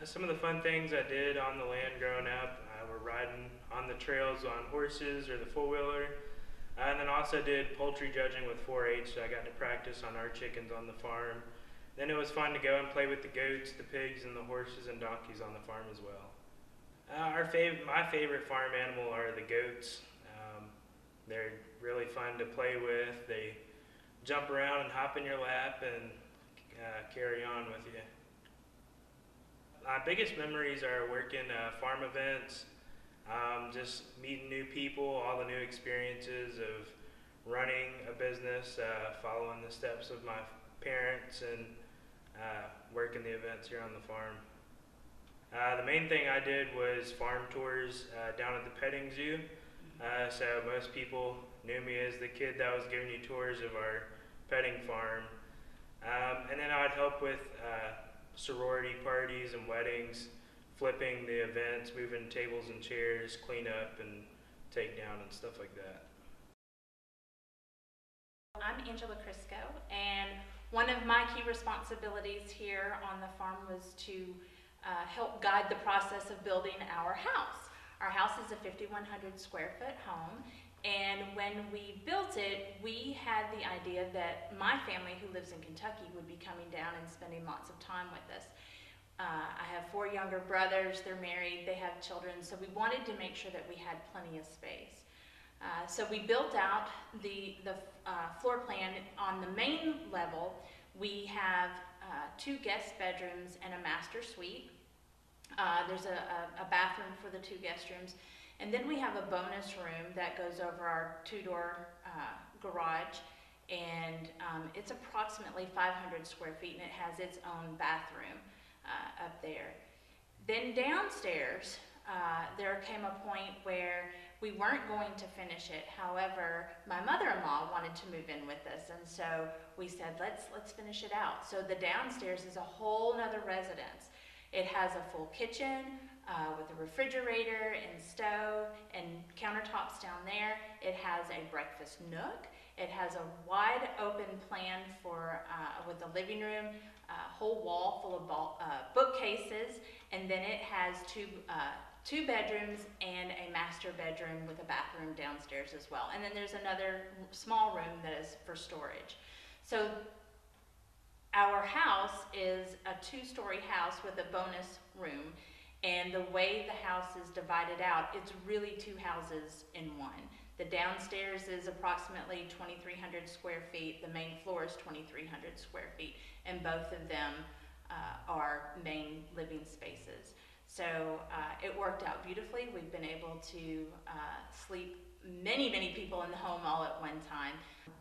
Some of the fun things I did on the land growing up were riding on the trails on horses or the four-wheeler. And then also did poultry judging with 4-H, so I got to practice on our chickens on the farm. Then it was fun to go and play with the goats, the pigs, and the horses and donkeys on the farm as well. My favorite farm animal are the goats. They're really fun to play with. They jump around and hop in your lap and carry on with you. My biggest memories are working farm events, just meeting new people, all the new experiences of running a business, following the steps of my parents, and working the events here on the farm. The main thing I did was farm tours down at the petting zoo. So most people knew me as the kid that was giving you tours of our petting farm. And then I would help with sorority parties and weddings, flipping the events, moving tables and chairs, clean up and take down and stuff like that. I'm Criscoe, and one of my key responsibilities here on the farm was to help guide the process of building our house. Our house is a 5,100 square foot home, and when we built it, we had the idea that my family, who lives in Kentucky, would be coming down and spending lots of time with us. I have 4 younger brothers, they're married, they have children, so we wanted to make sure that we had plenty of space. So we built out the floor plan. On the main level, we have 2 guest bedrooms and a master suite. There's a bathroom for the 2 guest rooms. And then we have a bonus room that goes over our 2-door garage. And it's approximately 500 square feet, and it has its own bathroom up there. Then downstairs, there came a point where we weren't going to finish it. However, my mother-in-law wanted to move in with us, and so we said, let's finish it out. So the downstairs is a whole nother residence. It has a full kitchen with a refrigerator and stove and countertops down there. It has a breakfast nook. It has a wide open plan for with a living room, a whole wall full of bookcases, and then it has two bedrooms and a master bedroom with a bathroom downstairs as well. And then there's another small room that is for storage. So our house is a 2-story house with a bonus room, and the way the house is divided out, it's really 2 houses in one. The downstairs is approximately 2,300 square feet. The main floor is 2,300 square feet, and both of them are main living spaces. So it worked out beautifully. We've been able to sleep many people in the home all at one time.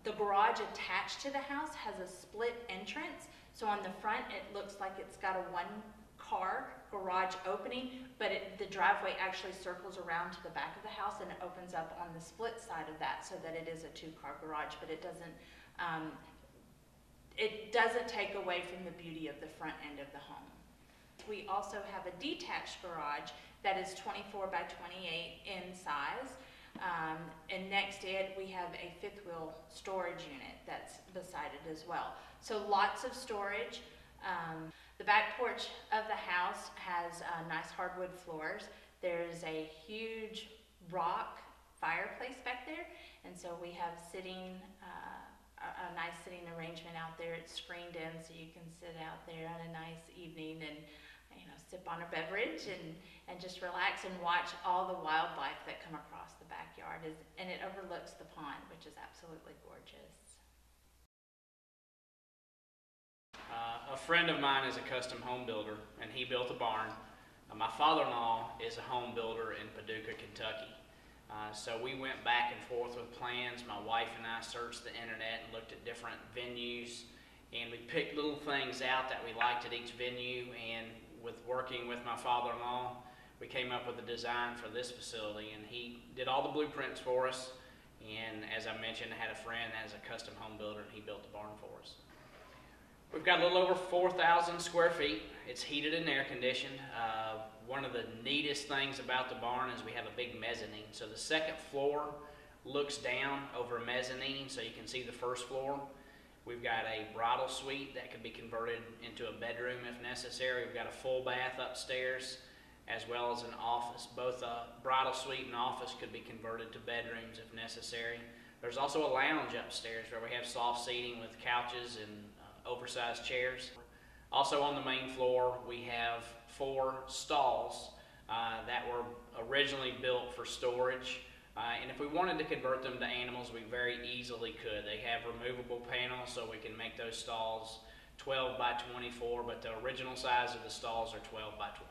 The garage attached to the house has a split entrance. So on the front, it looks like it's got a 1-car garage opening, but the driveway actually circles around to the back of the house and it opens up on the split side of that so that it is a 2-car garage, but it doesn't take away from the beauty of the front end of the home. We also have a detached garage that is 24 by 28 in size. And next to it, we have a 5th wheel storage unit that's beside it as well. So lots of storage. The back porch of the house has nice hardwood floors. There's a huge rock fireplace back there, and so we have a nice sitting arrangement out there. It's screened in, so you can sit out there on a nice evening and sip on a beverage and just relax and watch all the wildlife that come across the backyard. And it overlooks the pond, which is absolutely gorgeous. A friend of mine is a custom home builder, and he built a barn. My father-in-law is a home builder in Paducah, Kentucky. So we went back and forth with plans. My wife and I searched the internet and looked at different venues, and we picked little things out that we liked at each venue. And with working with my father-in-law, we came up with a design for this facility, and he did all the blueprints for us. And as I mentioned, I had a friend that is a custom home builder, and he built the barn for us. We've got a little over 4,000 square feet. It's heated and air conditioned. One of the neatest things about the barn is we have a big mezzanine. So the second floor looks down over a mezzanine, so you can see the first floor. We've got a bridal suite that could be converted into a bedroom if necessary. We've got a full bath upstairs as well as an office. Both a bridal suite and office could be converted to bedrooms if necessary. There's also a lounge upstairs where we have soft seating with couches and oversized chairs. Also on the main floor, we have 4 stalls that were originally built for storage. And if we wanted to convert them to animals, we very easily could. They have removable panels, so we can make those stalls 12 by 24, but the original size of the stalls are 12 by 12.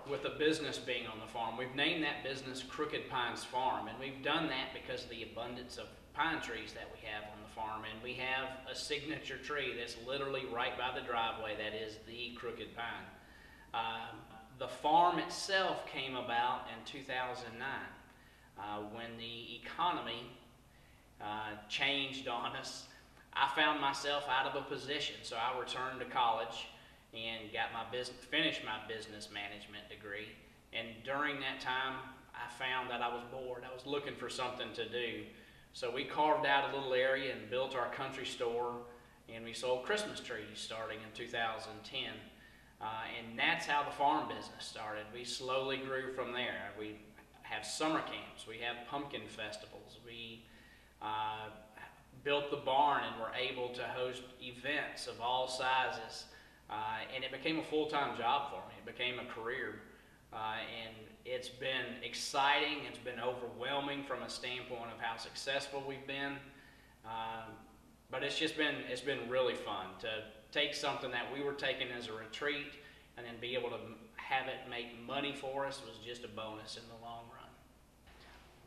With the business being on the farm, we've named that business Crooked Pines Farm, and we've done that because of the abundance of pine trees that we have on the farm. And we have a signature tree that's literally right by the driveway that is the crooked pine. The farm itself came about in 2009 when the economy changed on us. I found myself out of a position, so I returned to college and got finished my business management degree. And during that time, I found that I was bored. I was looking for something to do. So we carved out a little area and built our country store, and we sold Christmas trees starting in 2010. And that's how the farm business started. We slowly grew from there. We have summer camps, we have pumpkin festivals, we built the barn and were able to host events of all sizes. And it became a full-time job for me. It became a career. And it's been exciting, it's been overwhelming from a standpoint of how successful we've been. But it's been really fun to take something that we were taking as a retreat and then be able to have it make money for us was just a bonus in the long run.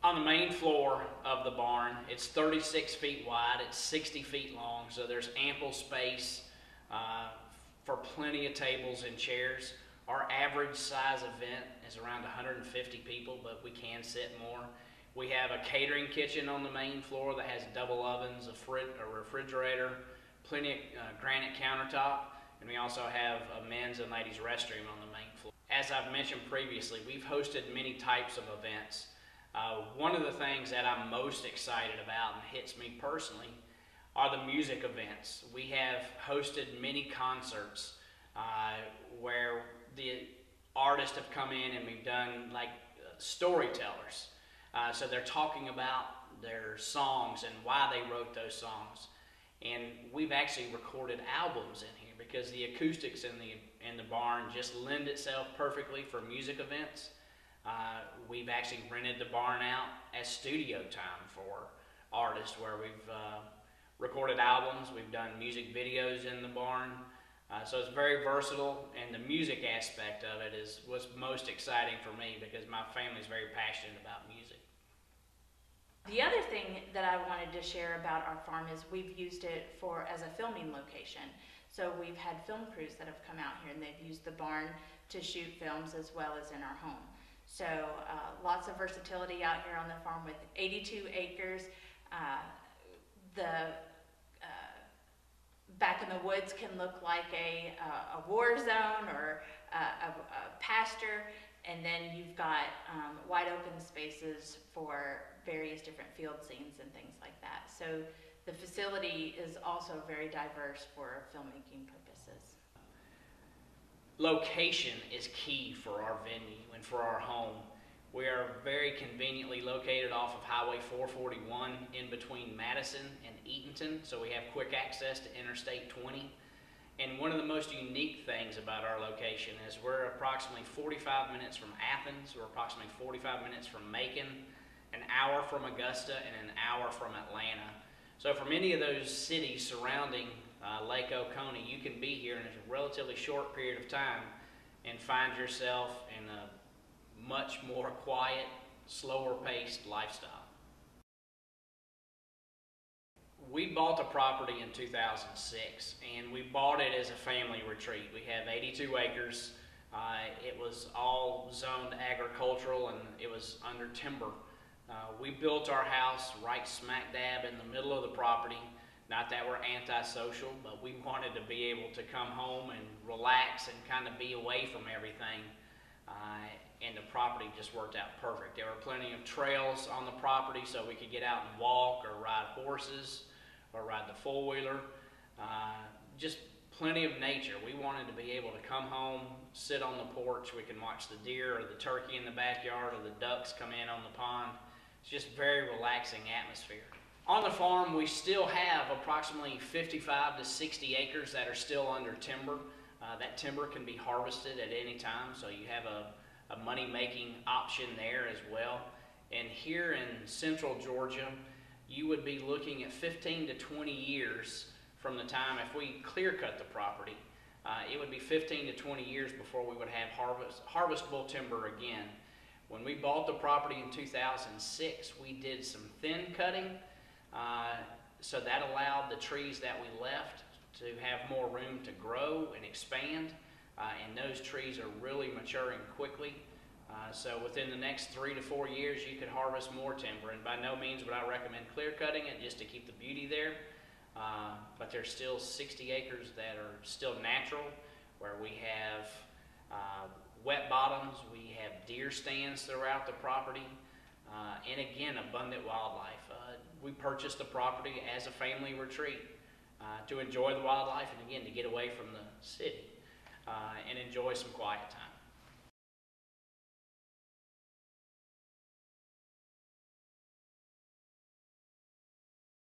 On the main floor of the barn, it's 36 feet wide, it's 60 feet long, so there's ample space for plenty of tables and chairs. Our average size event is around 150 people, but we can sit more. We have a catering kitchen on the main floor that has double ovens, a refrigerator, plenty of granite countertop, and we also have a men's and ladies' restroom on the main floor. As I've mentioned previously, we've hosted many types of events. One of the things that I'm most excited about and hits me personally are the music events. We have hosted many concerts where the artists have come in and we've done like storytellers. So they're talking about their songs and why they wrote those songs. And we've actually recorded albums in here because the acoustics in the barn just lend itself perfectly for music events. We've actually rented the barn out as studio time for artists where we've recorded albums, we've done music videos in the barn. So it's very versatile, and the music aspect of it is what's most exciting for me because my family's very passionate about music. The other thing that I wanted to share about our farm is we've used it as a filming location. So we've had film crews that have come out here and they've used the barn to shoot films as well as in our home. So lots of versatility out here on the farm with 82 acres. The back in the woods can look like a war zone or a pasture, and then you've got wide open spaces for various different field scenes and things like that. So the facility is also very diverse for filmmaking purposes. Location is key for our venue and for our home. We are very conveniently located off of Highway 441 in between Madison and Eatonton, so we have quick access to Interstate 20. And one of the most unique things about our location is we're approximately 45 minutes from Athens, we're approximately 45 minutes from Macon, an hour from Augusta, and an hour from Atlanta. So from any of those cities surrounding Lake Oconee, you can be here in a relatively short period of time and find yourself in a much more quiet, slower paced lifestyle. We bought the property in 2006 and we bought it as a family retreat. We have 82 acres. It was all zoned agricultural and it was under timber. We built our house right smack dab in the middle of the property. Not that we're antisocial, but we wanted to be able to come home and relax and kind of be away from everything. and the property just worked out perfect. There were plenty of trails on the property so we could get out and walk or ride horses or ride the four-wheeler. Just plenty of nature. We wanted to be able to come home, sit on the porch. We can watch the deer or the turkey in the backyard or the ducks come in on the pond. It's just very relaxing atmosphere. On the farm, we still have approximately 55 to 60 acres that are still under timber. That timber can be harvested at any time, so you have a money-making option there as well. And here in central Georgia, you would be looking at 15 to 20 years from the time, if we clear-cut the property, it would be 15 to 20 years before we would have harvestable timber again. When we bought the property in 2006, we did some thin cutting, so that allowed the trees that we left to have more room to grow and expand, and those trees are really maturing quickly. So within the next 3 to 4 years, you could harvest more timber, and by no means would I recommend clear cutting it just to keep the beauty there. But there's still 60 acres that are still natural, where we have wet bottoms, we have deer stands throughout the property, and again, abundant wildlife. We purchased the property as a family retreat to enjoy the wildlife and again, to get away from the city and enjoy some quiet time.